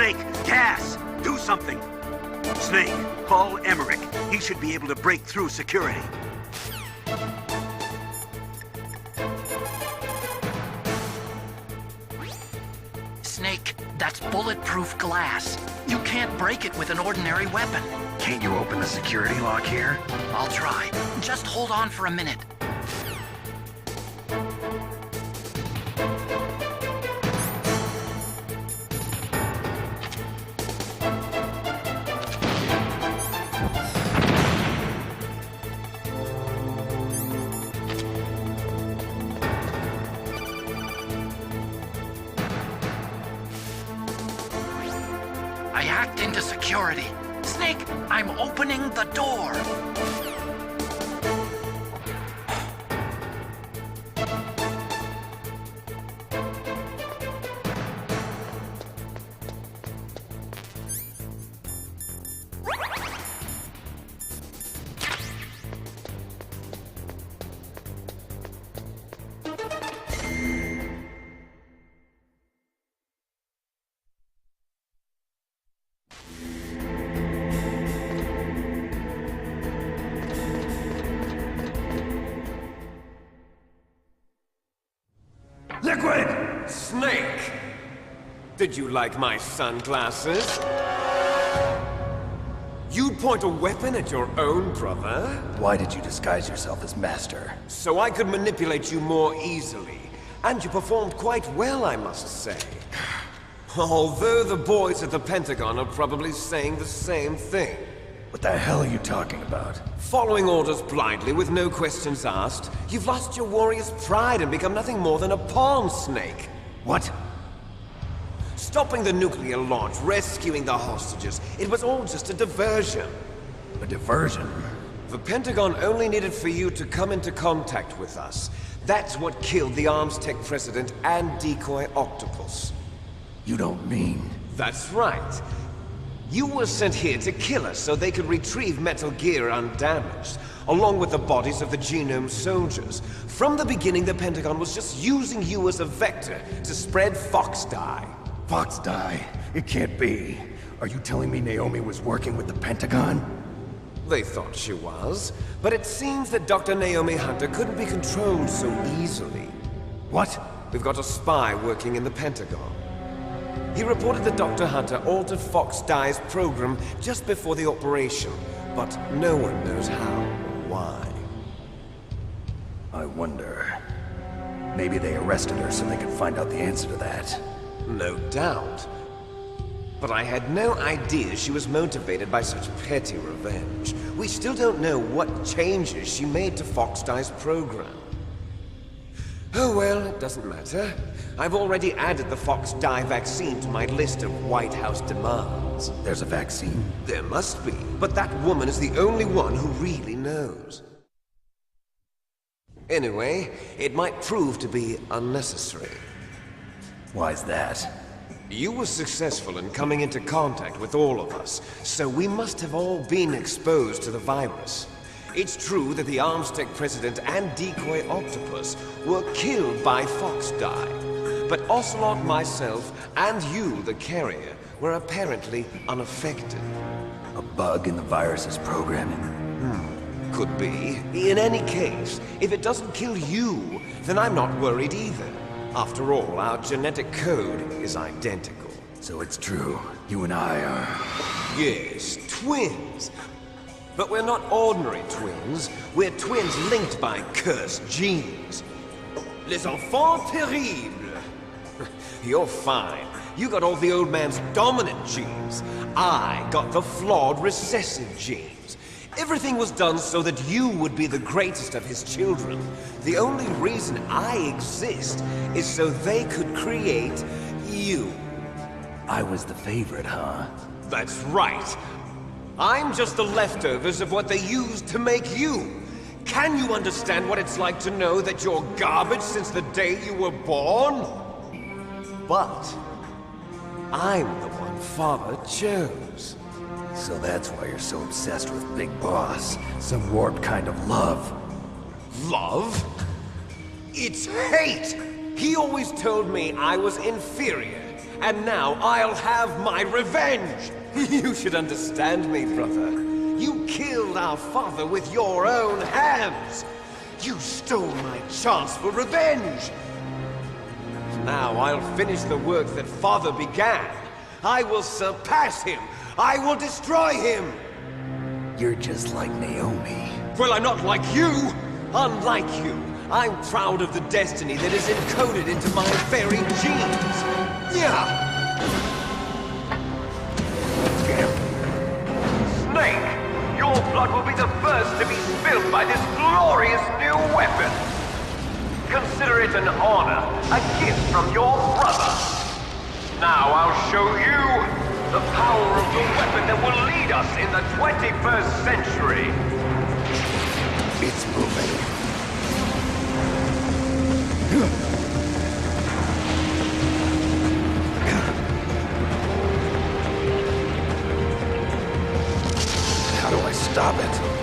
Snake, gas! Do something! Snake, call Emmerich. He should be able to break through security. Snake, that's bulletproof glass. You can't break it with an ordinary weapon. Can't you open the security lock here? I'll try. Just hold on for a minute. I hacked into security. Snake, I'm opening the door. Liquid! Snake! Did you like my sunglasses? You'd point a weapon at your own brother? Why did you disguise yourself as Master? So I could manipulate you more easily. And you performed quite well, I must say. Although the boys at the Pentagon are probably saying the same thing. What the hell are you talking about? Following orders blindly with no questions asked, you've lost your warrior's pride and become nothing more than a pawn, Snake. What? Stopping the nuclear launch, rescuing the hostages, it was all just a diversion. A diversion? The Pentagon only needed for you to come into contact with us. That's what killed the Arms Tech president and decoy octopus. You don't mean... That's right. You were sent here to kill us so they could retrieve Metal Gear undamaged, along with the bodies of the Genome soldiers. From the beginning, the Pentagon was just using you as a vector to spread Fox dye. Fox dye? It can't be. Are you telling me Naomi was working with the Pentagon? They thought she was, but it seems that Dr. Naomi Hunter couldn't be controlled so easily. What? We've got a spy working in the Pentagon. He reported that Dr. Hunter altered Fox Dye's program just before the operation, but no one knows how or why. I wonder... Maybe they arrested her so they could find out the answer to that. No doubt. But I had no idea she was motivated by such petty revenge. We still don't know what changes she made to Fox Dye's program. Oh well, it doesn't matter. I've already added the Fox Dye vaccine to my list of White House demands. There's a vaccine? There must be, but that woman is the only one who really knows. Anyway, it might prove to be unnecessary. Why's that? You were successful in coming into contact with all of us, so we must have all been exposed to the virus. It's true that the Arms Tech president and decoy octopus were killed by Fox Dye, but Ocelot, myself, and you, the carrier, were apparently unaffected. A bug in the virus's programming? Could be. In any case, if it doesn't kill you, then I'm not worried either. After all, our genetic code is identical. So it's true. You and I are... Yes, twins. But we're not ordinary twins. We're twins linked by cursed genes. Les enfants terribles. You're fine. You got all the old man's dominant genes. I got the flawed recessive genes. Everything was done so that you would be the greatest of his children. The only reason I exist is so they could create you. I was the favorite, huh? That's right. I'm just the leftovers of what they used to make you. Can you understand what it's like to know that you're garbage since the day you were born? But I'm the one Father chose. So that's why you're so obsessed with Big Boss. Some warped kind of love. Love? It's hate! He always told me I was inferior, and now I'll have my revenge! You should understand me, brother. You killed our father with your own hands! You stole my chance for revenge! Now I'll finish the work that father began. I will surpass him! I will destroy him! You're just like Naomi. Well, I'm not like you! Unlike you, I'm proud of the destiny that is encoded into my very genes! Yeah! Snake, your blood will be the first to be spilled by this glorious new weapon! Consider it an honor, a gift from your brother! Now I'll show you the power of the weapon that will lead us in the 21st century! It's moving. How do I stop it?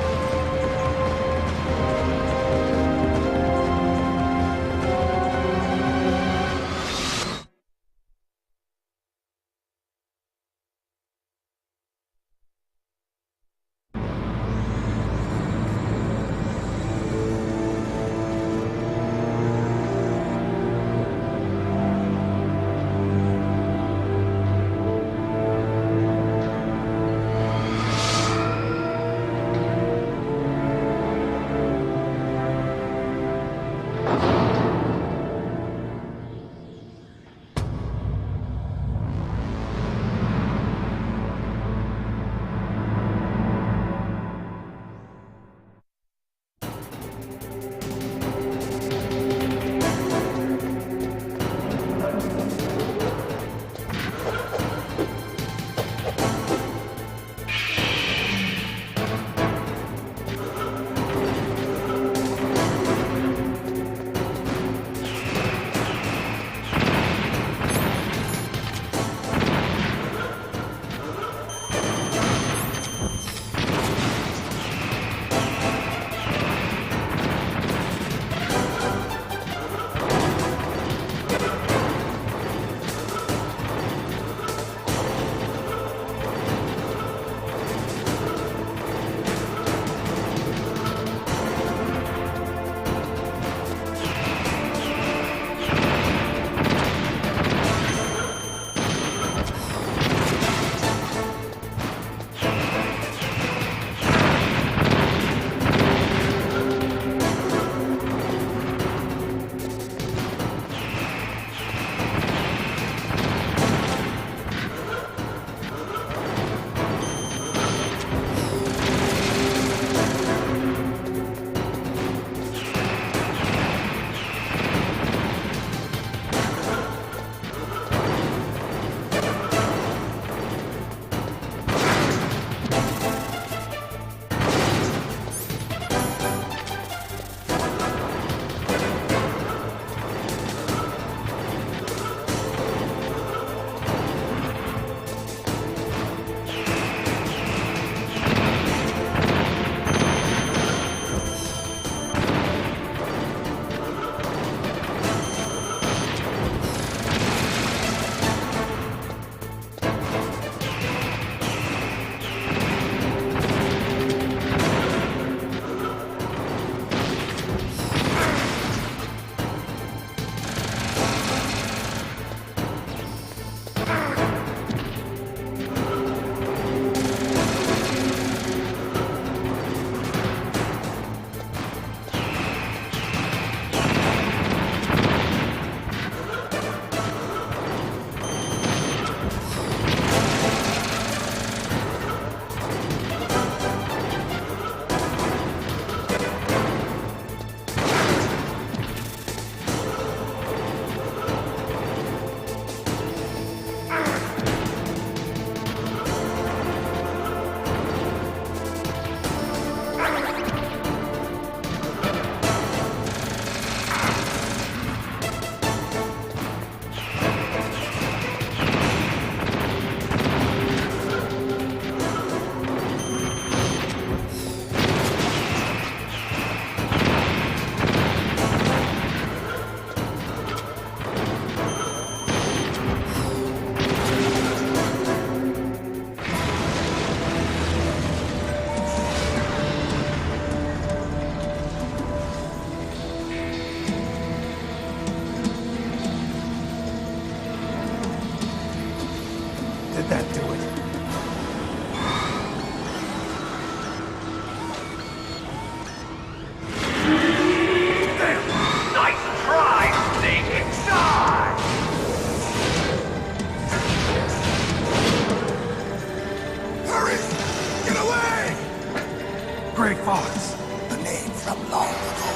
Gray Fox. A name from long ago.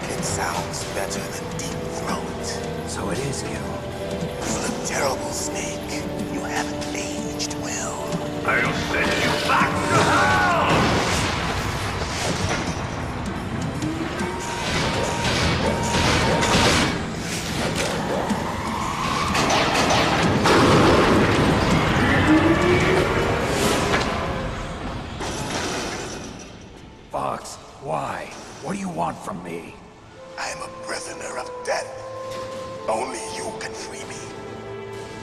It sounds better than Deep Throat. So it is you. You look terrible, Snake. You haven't aged well. I'll send you back to hell! Fox, why? What do you want from me? I'm a prisoner of death. Only you can free me.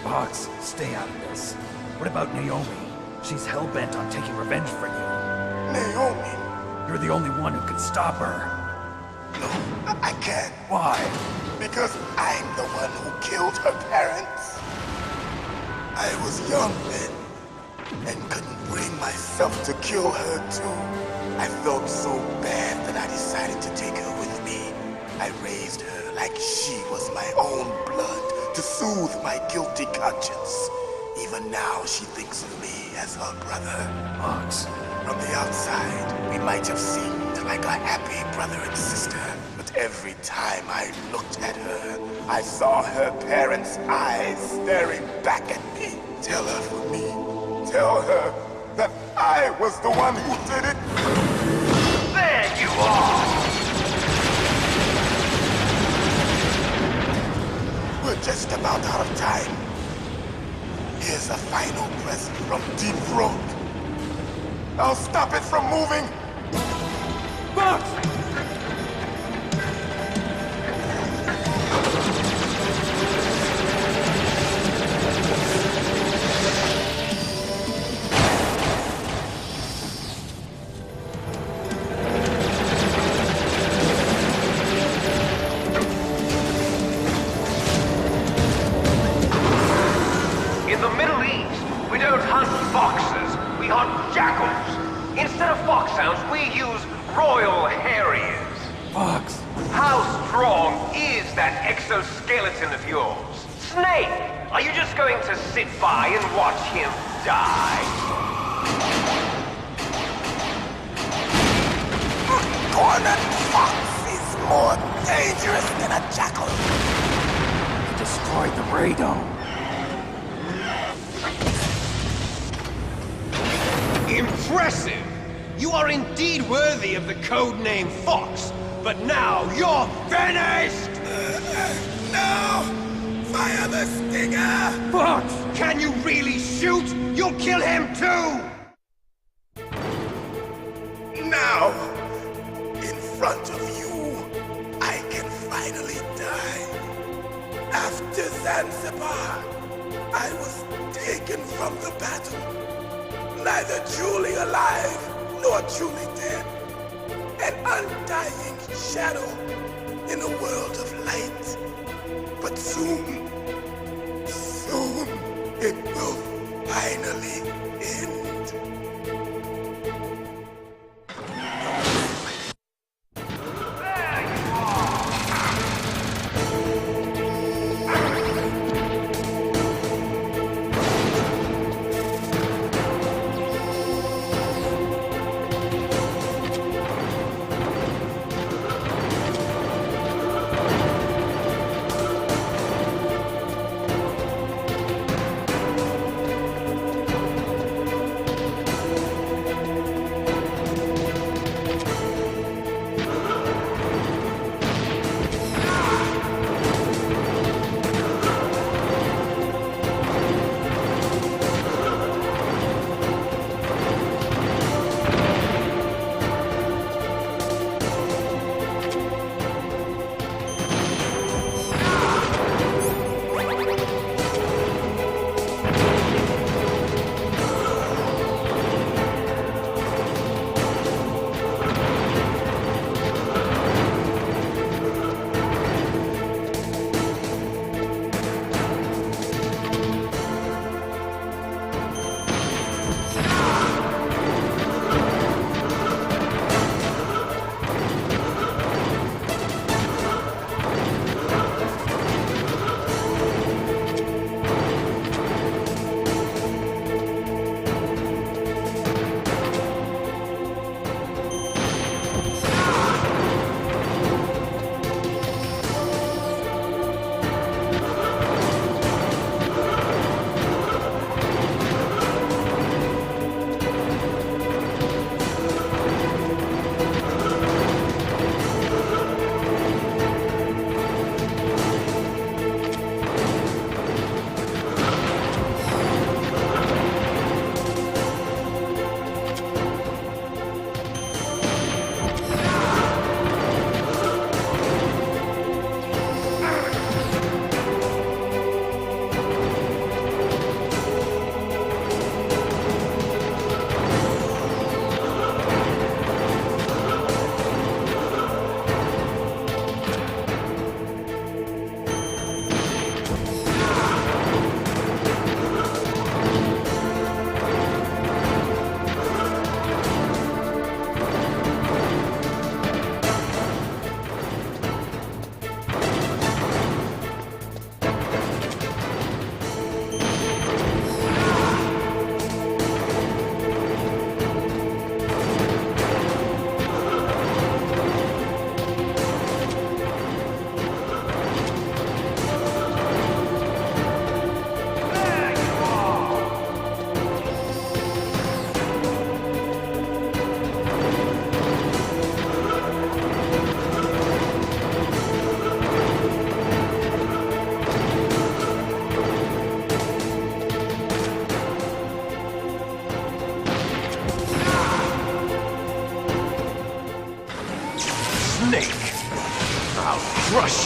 Fox, stay out of this. What about Naomi? She's hell-bent on taking revenge for you. Naomi? You're the only one who can stop her. No, I can't. Why? Because I'm the one who killed her parents. I was young then, and couldn't bring myself to kill her too. I felt so bad that I decided to take her with me. I raised her like she was my own blood to soothe my guilty conscience. Even now, she thinks of me as her brother. Fox. From the outside, we might have seemed like a happy brother and sister. But every time I looked at her, I saw her parents' eyes staring back at me. Tell her for me. Tell her that I was the one who did it. There you are! We're just about out of time. Here's a final present from Deep Throat. I'll stop it from moving. Fox! In the Middle East, we don't hunt foxes, we hunt jackals. Instead of foxhounds, we use royal harriers. Fox! How strong is that exoskeleton of yours? Snake, are you just going to sit by and watch him die? Cornered fox is more dangerous than a jackal. Destroyed the radome. Impressive! You are indeed worthy of the codename Fox, but now you're finished! No! Fire the stinger! Fox! Can you really shoot? You'll kill him too! Now, in front of you, I can finally die. After Zanzibar, I was taken from the battle. Neither truly alive, nor truly dead. An undying shadow in a world of light. But soon, it will finally end.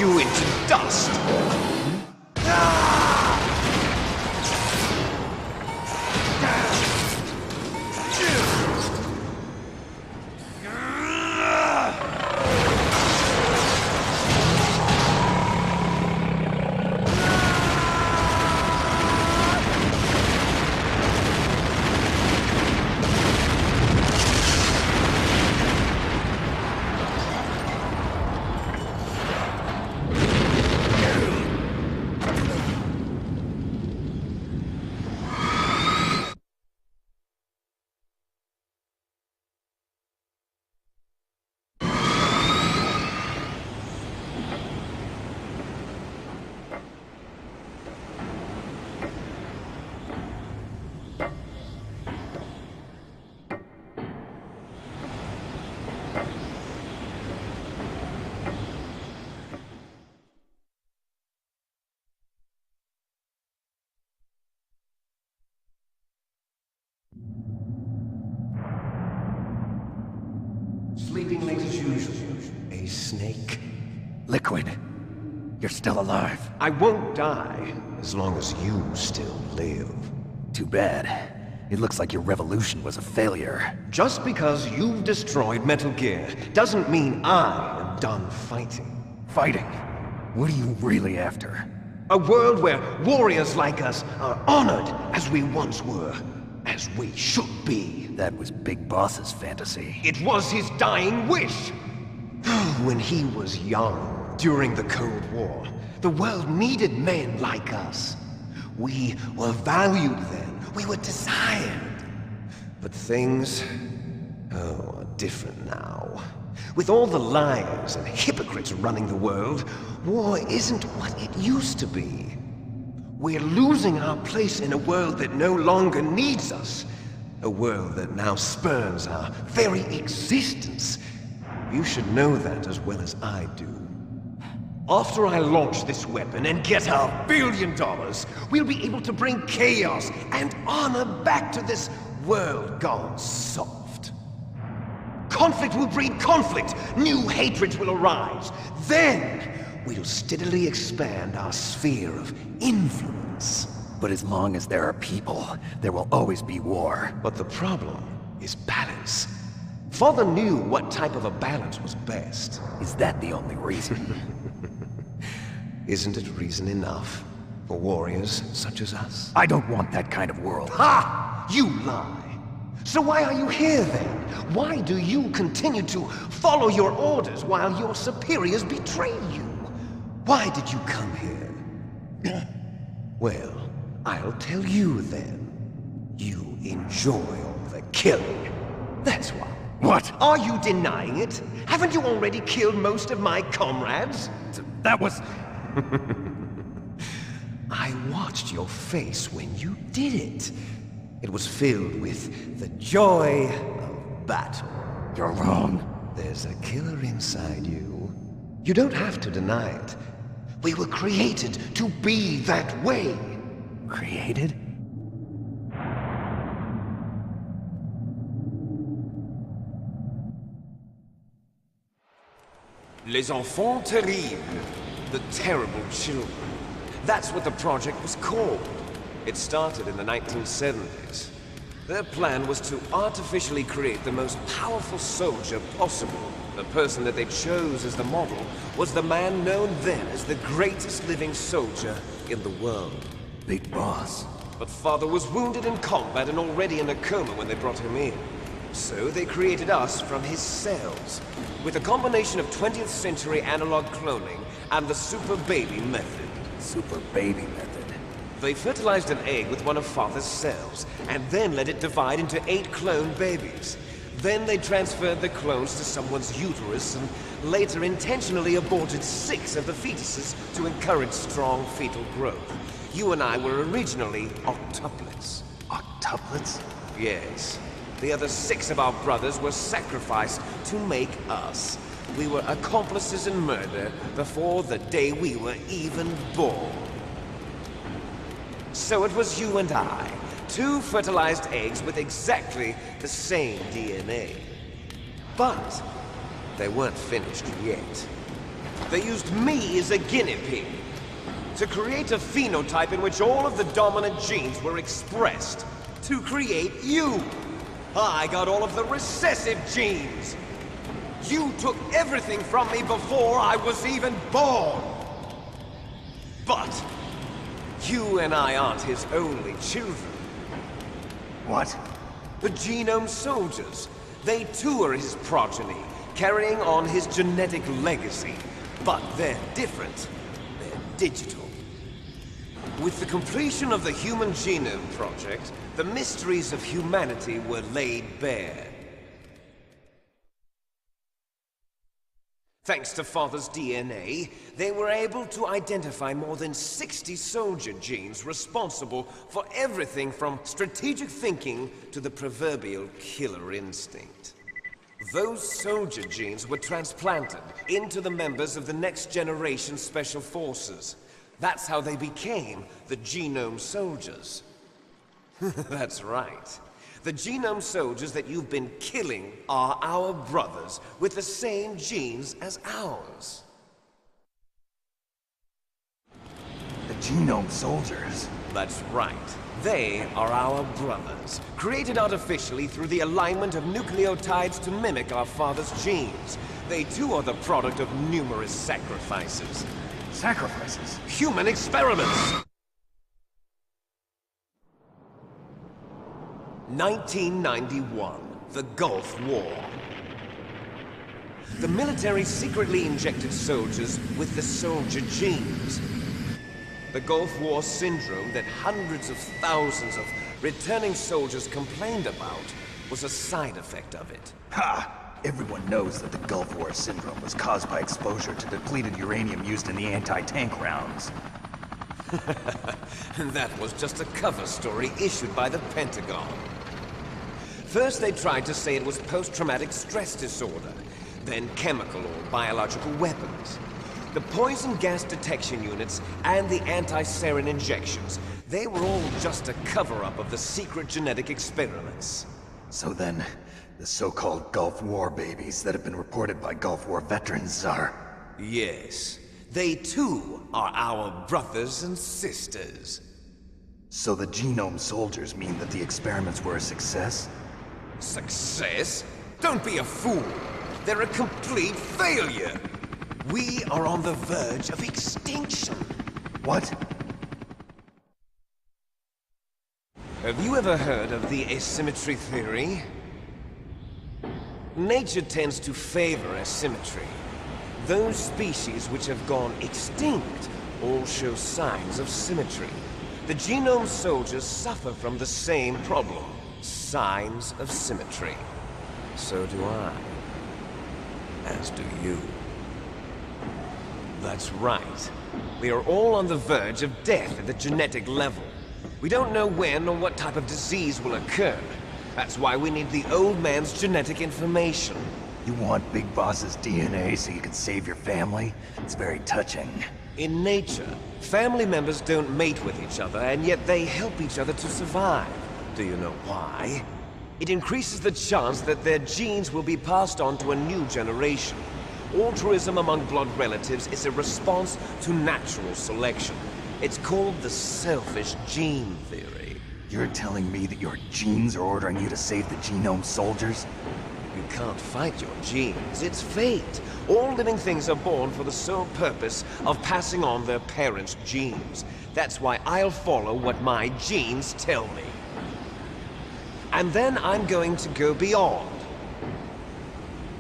you into dust! Sleeping late as usual, a snake. Liquid, you're still alive. I won't die as long as you still live. Too bad. It looks like your revolution was a failure. Just because you've destroyed Metal Gear doesn't mean I am done fighting. Fighting? What are you really after? A world where warriors like us are honored as we once were, as we should be. That was Big Boss's fantasy. It was his dying wish. When he was young, during the Cold War, the world needed men like us. We were valued then. We were desired. But things, are different now. With all the liars and hypocrites running the world, war isn't what it used to be. We're losing our place in a world that no longer needs us. A world that now spurns our very existence. You should know that as well as I do. After I launch this weapon and get our $1 billion, we'll be able to bring chaos and honor back to this world gone soft. Conflict will breed conflict. New hatreds will arise. Then, we'll steadily expand our sphere of influence. But as long as there are people, there will always be war. But the problem is balance. Father knew what type of a balance was best. Is that the only reason? Isn't it reason enough for warriors such as us? I don't want that kind of world. Ha! You lie! So why are you here then? Why do you continue to follow your orders while your superiors betray you? Why did you come here? Well, I'll tell you then. You enjoy all the killing. That's why. What? Are you denying it? Haven't you already killed most of my comrades? That was... I watched your face when you did it. It was filled with the joy of battle. You're wrong. There's a killer inside you. You don't have to deny it. We were created to be that way. Created? Les enfants terribles. The terrible children. That's what the project was called. It started in the 1970s. Their plan was to artificially create the most powerful soldier possible. The person that they chose as the model was the man known then as the greatest living soldier in the world. Big Boss. But Father was wounded in combat and already in a coma when they brought him in. So they created us from his cells, with a combination of 20th century analog cloning and the super baby method. Super baby method. They fertilized an egg with one of Father's cells, and then let it divide into 8 clone babies. Then they transferred the clones to someone's uterus, and later intentionally aborted 6 of the fetuses to encourage strong fetal growth. You and I were originally octuplets. Octuplets? Yes. The other 6 of our brothers were sacrificed to make us. We were accomplices in murder before the day we were even born. So it was you and I, 2 fertilized eggs with exactly the same DNA. But they weren't finished yet. They used me as a guinea pig to create a phenotype in which all of the dominant genes were expressed. To create you. I got all of the recessive genes. You took everything from me before I was even born. But you and I aren't his only children. What? The Genome Soldiers. They too are his progeny, carrying on his genetic legacy. But they're different. They're digital. With the completion of the Human Genome Project, the mysteries of humanity were laid bare. Thanks to Father's DNA, they were able to identify more than 60 soldier genes responsible for everything from strategic thinking to the proverbial killer instinct. Those soldier genes were transplanted into the members of the next generation Special Forces. That's how they became the Genome Soldiers. That's right. The Genome Soldiers that you've been killing are our brothers with the same genes as ours. The Genome Soldiers? That's right. They are our brothers, created artificially through the alignment of nucleotides to mimic our father's genes. They too are the product of numerous sacrifices. Sacrifices? Human experiments! 1991, the Gulf War. The military secretly injected soldiers with the soldier genes. The Gulf War syndrome that hundreds of thousands of returning soldiers complained about was a side effect of it. Ha! Everyone knows that the Gulf War syndrome was caused by exposure to depleted uranium used in the anti-tank rounds. That was just a cover story issued by the Pentagon. First they tried to say it was post-traumatic stress disorder, then chemical or biological weapons. The poison gas detection units and the anti-sarin injections, they were all just a cover-up of the secret genetic experiments. So then, the so-called Gulf War babies that have been reported by Gulf War veterans are... Yes, they too are our brothers and sisters. So the Genome Soldiers mean that the experiments were a success? Success? Don't be a fool! They're a complete failure! We are on the verge of extinction. What? Have you ever heard of the asymmetry theory? Nature tends to favor asymmetry. Those species which have gone extinct all show signs of symmetry. The Genome Soldiers suffer from the same problem. Signs of symmetry. So do I. As do you. That's right. We are all on the verge of death at the genetic level. We don't know when or what type of disease will occur. That's why we need the old man's genetic information. You want Big Boss's DNA so you can save your family? It's very touching. In nature, family members don't mate with each other, and yet they help each other to survive. Do you know why? It increases the chance that their genes will be passed on to a new generation. Altruism among blood relatives is a response to natural selection. It's called the selfish gene theory. You're telling me that your genes are ordering you to save the Genome Soldiers? You can't fight your genes. It's fate. All living things are born for the sole purpose of passing on their parents' genes. That's why I'll follow what my genes tell me. And then I'm going to go beyond.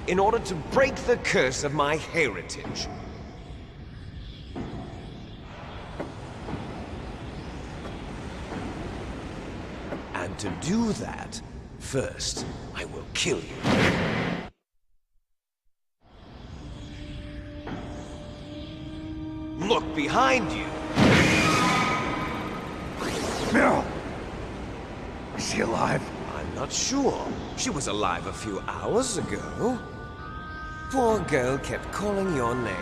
In order to break the curse of my heritage. And to do that, first, I will kill you. Look behind you! Meryl! Is she alive? I'm not sure. She was alive a few hours ago. Poor girl kept calling your name.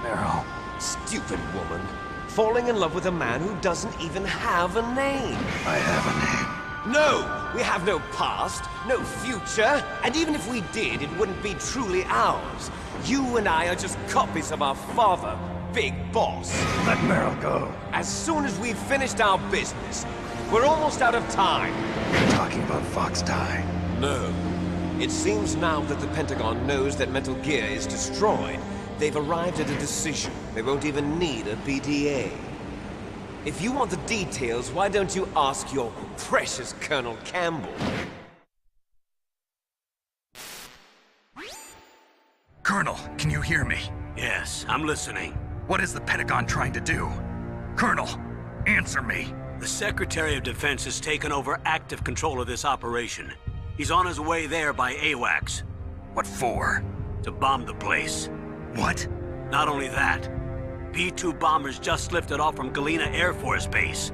Meryl. Stupid woman. Falling in love with a man who doesn't even have a name. I have a name. No! We have no past, no future, and even if we did, it wouldn't be truly ours. You and I are just copies of our father, Big Boss. Let Meryl go. As soon as we've finished our business, we're almost out of time. You're talking about Fox Die. No. It seems now that the Pentagon knows that Metal Gear is destroyed, they've arrived at a decision. They won't even need a PDA. If you want the details, why don't you ask your precious Colonel Campbell? Colonel, can you hear me? Yes, I'm listening. What is the Pentagon trying to do? Colonel, answer me. The Secretary of Defense has taken over active control of this operation. He's on his way there by AWACS. What for? To bomb the place. What? Not only that, B-2 bombers just lifted off from Galena Air Force Base.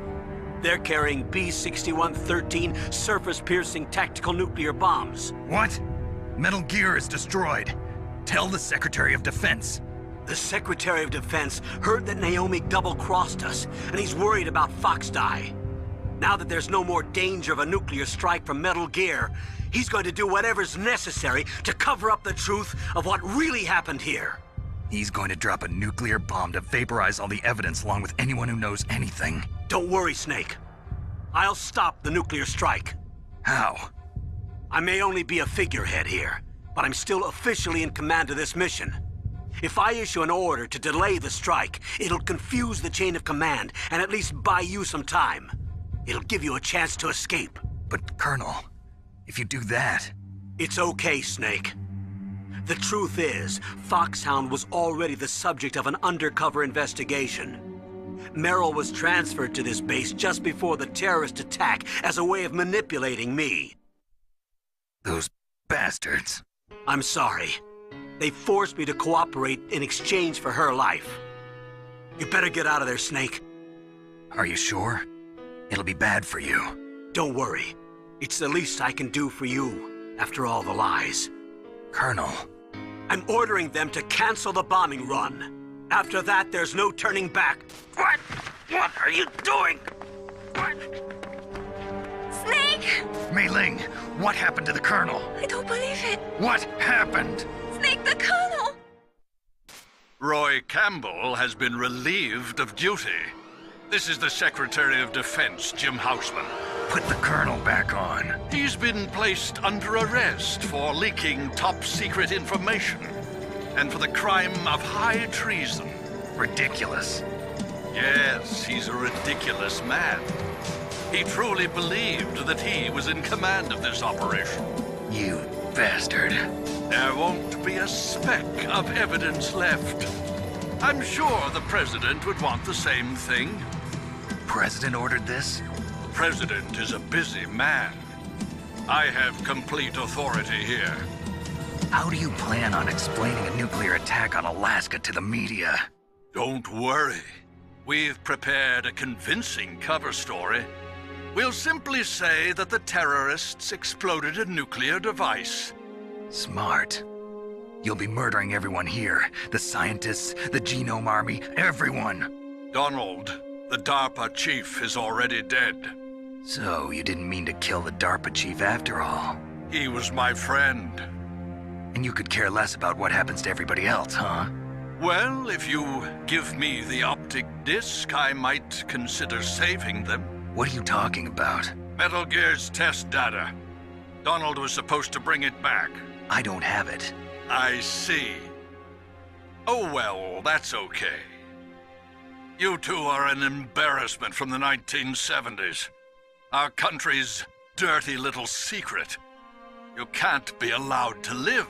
They're carrying B-6113 surface-piercing tactical nuclear bombs. What? Metal Gear is destroyed. Tell the Secretary of Defense. The Secretary of Defense heard that Naomi double-crossed us, and he's worried about Fox Die. Now that there's no more danger of a nuclear strike from Metal Gear, he's going to do whatever's necessary to cover up the truth of what really happened here. He's going to drop a nuclear bomb to vaporize all the evidence along with anyone who knows anything. Don't worry, Snake. I'll stop the nuclear strike. How? I may only be a figurehead here, but I'm still officially in command of this mission. If I issue an order to delay the strike, it'll confuse the chain of command and at least buy you some time. It'll give you a chance to escape. But, Colonel, if you do that... It's okay, Snake. The truth is, Foxhound was already the subject of an undercover investigation. Meryl was transferred to this base just before the terrorist attack as a way of manipulating me. Those bastards. I'm sorry. They forced me to cooperate in exchange for her life. You better get out of there, Snake. Are you sure? It'll be bad for you. Don't worry. It's the least I can do for you, after all the lies. Colonel. I'm ordering them to cancel the bombing run. After that, there's no turning back. What? What are you doing? What? Snake! Mei Ling, what happened to the Colonel? I don't believe it. What happened? Snake, the Colonel! Roy Campbell has been relieved of duty. This is the Secretary of Defense, Jim Houseman. Put the Colonel back on. He's been placed under arrest for leaking top-secret information and for the crime of high treason. Ridiculous. Yes, he's a ridiculous man. He truly believed that he was in command of this operation. You bastard. There won't be a speck of evidence left. I'm sure the President would want the same thing. President ordered this? The President is a busy man. I have complete authority here. How do you plan on explaining a nuclear attack on Alaska to the media? Don't worry. We've prepared a convincing cover story. We'll simply say that the terrorists exploded a nuclear device. Smart. You'll be murdering everyone here. The scientists, the Genome Army, everyone. Donald, the DARPA chief, is already dead. So, you didn't mean to kill the DARPA chief after all. He was my friend. And you could care less about what happens to everybody else, huh? Well, if you give me the optic disc, I might consider saving them. What are you talking about? Metal Gear's test data. Donald was supposed to bring it back. I don't have it. I see. Oh well, that's okay. You two are an embarrassment from the 1970s. Our country's dirty little secret. You can't be allowed to live.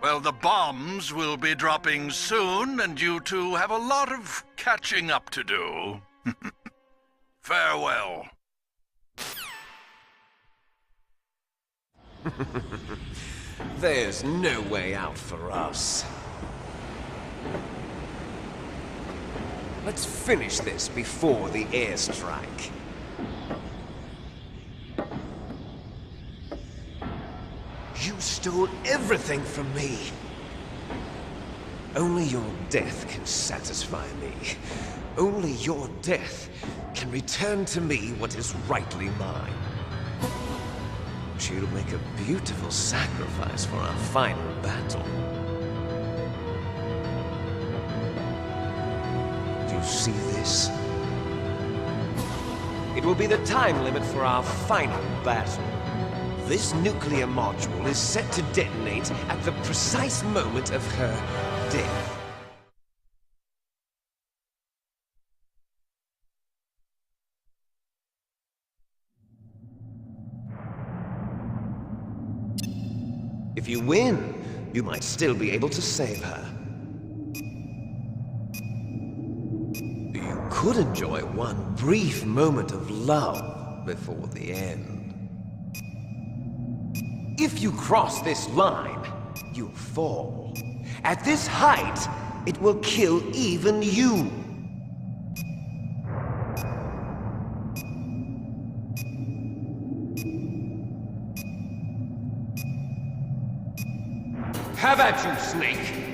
Well, the bombs will be dropping soon, and you two have a lot of catching up to do. Farewell. There's no way out for us. Let's finish this before the airstrike. You stole everything from me. Only your death can satisfy me. Only your death can return to me what is rightly mine. She'll make a beautiful sacrifice for our final battle. see this? It will be the time limit for our final battle. This nuclear module is set to detonate at the precise moment of her death. If you win, you might still be able to save her. You could enjoy one brief moment of love before the end. If you cross this line, you'll fall. At this height, it will kill even you. Have at you, Snake!